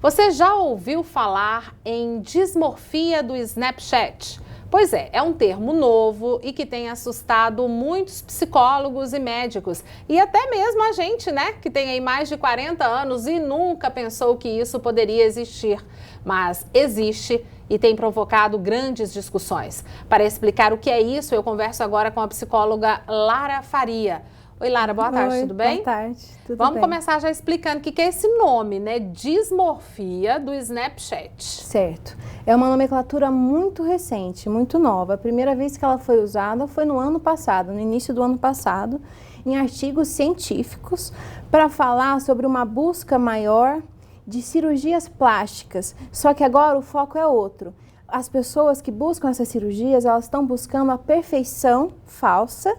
Você já ouviu falar em dismorfia do Snapchat? Pois é um termo novo e que tem assustado muitos psicólogos e médicos. E até mesmo a gente, né, que tem aí mais de 40 anos e nunca pensou que isso poderia existir. Mas existe e tem provocado grandes discussões. Para explicar o que é isso, eu converso agora com a psicóloga Lara Faria. Oi, Lara, boa tarde, tudo bem? Boa tarde, tudo bem. Vamos começar já explicando o que é esse nome, né? Dismorfia do Snapchat. Certo. É uma nomenclatura muito recente, muito nova. A primeira vez que ela foi usada foi no ano passado, no início do ano passado, em artigos científicos, para falar sobre uma busca maior de cirurgias plásticas. Só que agora o foco é outro. As pessoas que buscam essas cirurgias, elas estão buscando a perfeição falsa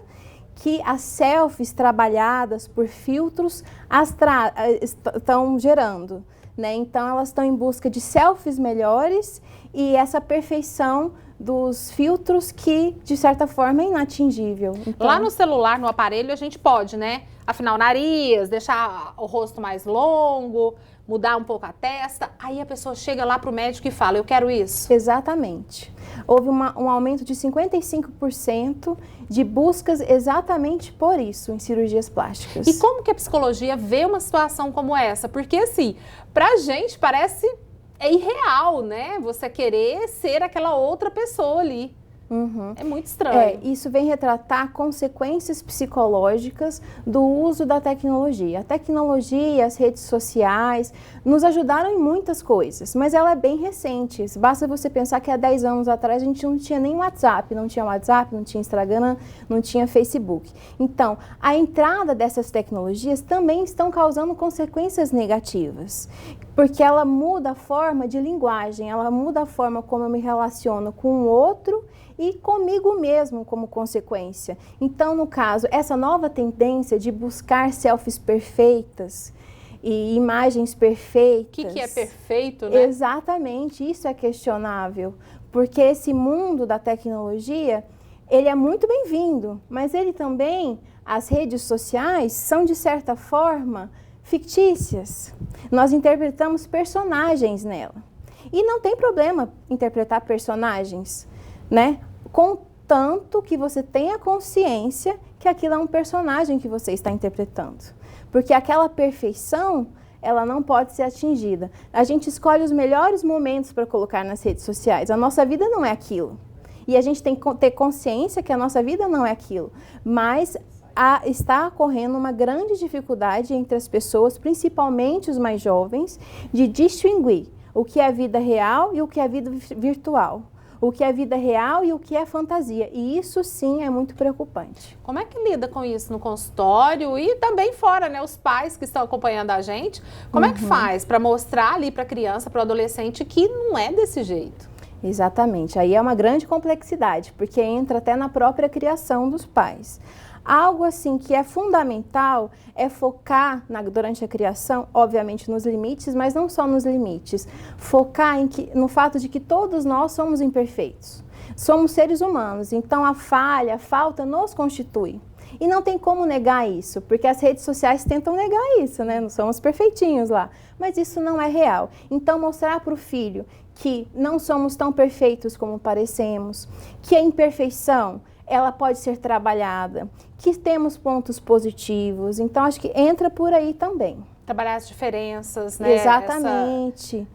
que as selfies trabalhadas por filtros estão gerando, né? Então elas estão em busca de selfies melhores e essa perfeição dos filtros que, de certa forma, é inatingível. Então, lá no celular, no aparelho, a gente pode, né? Afinar o nariz, deixar o rosto mais longo, mudar um pouco a testa. Aí a pessoa chega lá para o médico e fala, eu quero isso. Exatamente. Houve um aumento de 55% de buscas exatamente por isso, em cirurgias plásticas. E como que a psicologia vê uma situação como essa? Porque, assim, pra gente parece irreal, né? Você querer ser aquela outra pessoa ali. Uhum. É muito estranho. Isso vem retratar consequências psicológicas do uso da tecnologia. A tecnologia, as redes sociais, nos ajudaram em muitas coisas, mas ela é bem recente. Basta você pensar que há 10 anos atrás a gente não tinha nem WhatsApp, não tinha Instagram, não tinha Facebook. Então, a entrada dessas tecnologias também estão causando consequências negativas, porque ela muda a forma de linguagem, ela muda a forma como eu me relaciono com o outro e comigo mesmo como consequência. Então, no caso, essa nova tendência de buscar selfies perfeitas e imagens perfeitas... O que é perfeito, né? Exatamente, isso é questionável, porque esse mundo da tecnologia, ele é muito bem-vindo, mas ele também, as redes sociais, são de certa forma fictícias. Nós interpretamos personagens nela. E não tem problema interpretar personagens, né? Contanto que você tenha consciência que aquilo é um personagem que você está interpretando. Porque aquela perfeição, ela não pode ser atingida. A gente escolhe os melhores momentos para colocar nas redes sociais. A nossa vida não é aquilo. E a gente tem que ter consciência que a nossa vida não é aquilo. Mas está ocorrendo uma grande dificuldade entre as pessoas, principalmente os mais jovens, de distinguir o que é vida real e o que é vida virtual. O que é vida real e o que é fantasia. E isso sim é muito preocupante. Como é que lida com isso no consultório e também fora, né? Os pais que estão acompanhando a gente, como é que faz para mostrar ali para a criança, para o adolescente que não é desse jeito? Exatamente. Aí é uma grande complexidade, porque entra até na própria criação dos pais. Algo assim que é fundamental é focar durante a criação, obviamente nos limites, mas não só nos limites. Focar no fato de que todos nós somos imperfeitos. Somos seres humanos, então a falta nos constitui. E não tem como negar isso, porque as redes sociais tentam negar isso, né? Não somos perfeitinhos lá, mas isso não é real. Então mostrar para o filho que não somos tão perfeitos como parecemos, que a imperfeição ela pode ser trabalhada, que temos pontos positivos, então acho que entra por aí também. Trabalhar as diferenças, né? Exatamente,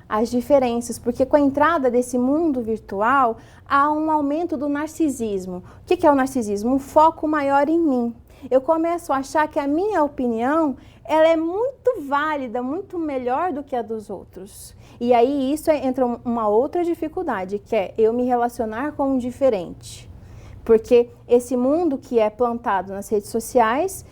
as diferenças, porque com a entrada desse mundo virtual, há um aumento do narcisismo. O que é o narcisismo? Um foco maior em mim. Eu começo a achar que a minha opinião, ela é muito válida, muito melhor do que a dos outros. E aí isso entra uma outra dificuldade, que é eu me relacionar com um diferente. Porque esse mundo que é plantado nas redes sociais,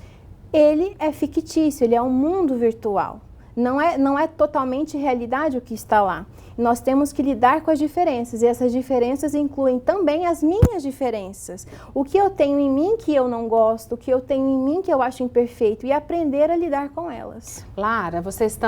ele é fictício, ele é um mundo virtual. Não é totalmente realidade o que está lá. Nós temos que lidar com as diferenças, e essas diferenças incluem também as minhas diferenças. O que eu tenho em mim que eu não gosto, o que eu tenho em mim que eu acho imperfeito, e aprender a lidar com elas. Lara, vocês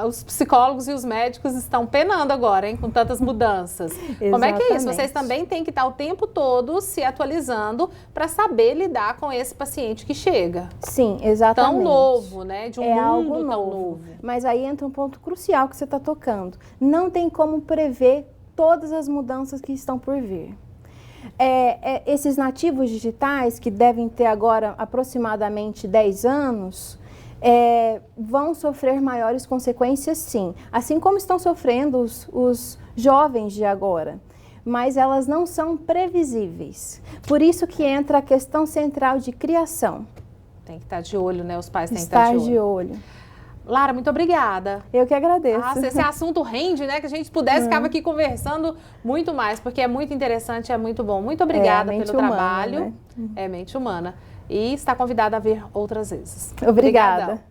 os psicólogos e os médicos estão penando agora, hein, com tantas mudanças. Exatamente. Como é que é isso? Vocês também têm que estar o tempo todo se atualizando para saber lidar com esse paciente que chega. Sim, exatamente. Tão novo, né? De um mundo algo tão novo. novo. Mas aí entra um ponto crucial que você está tocando. Não tem como prever todas as mudanças que estão por vir. Esses nativos digitais, que devem ter agora aproximadamente 10 anos, vão sofrer maiores consequências, sim. Assim como estão sofrendo os jovens de agora. Mas elas não são previsíveis. Por isso que entra a questão central de criação. Tem que estar de olho, né? Os pais têm que estar de olho. Lara, muito obrigada. Eu que agradeço. Nossa, esse assunto rende, né? Que a gente pudesse ficava aqui conversando muito mais, porque é muito interessante, é muito bom. Muito obrigada pelo trabalho. Né? É mente humana. E está convidada a vir outras vezes. Obrigada.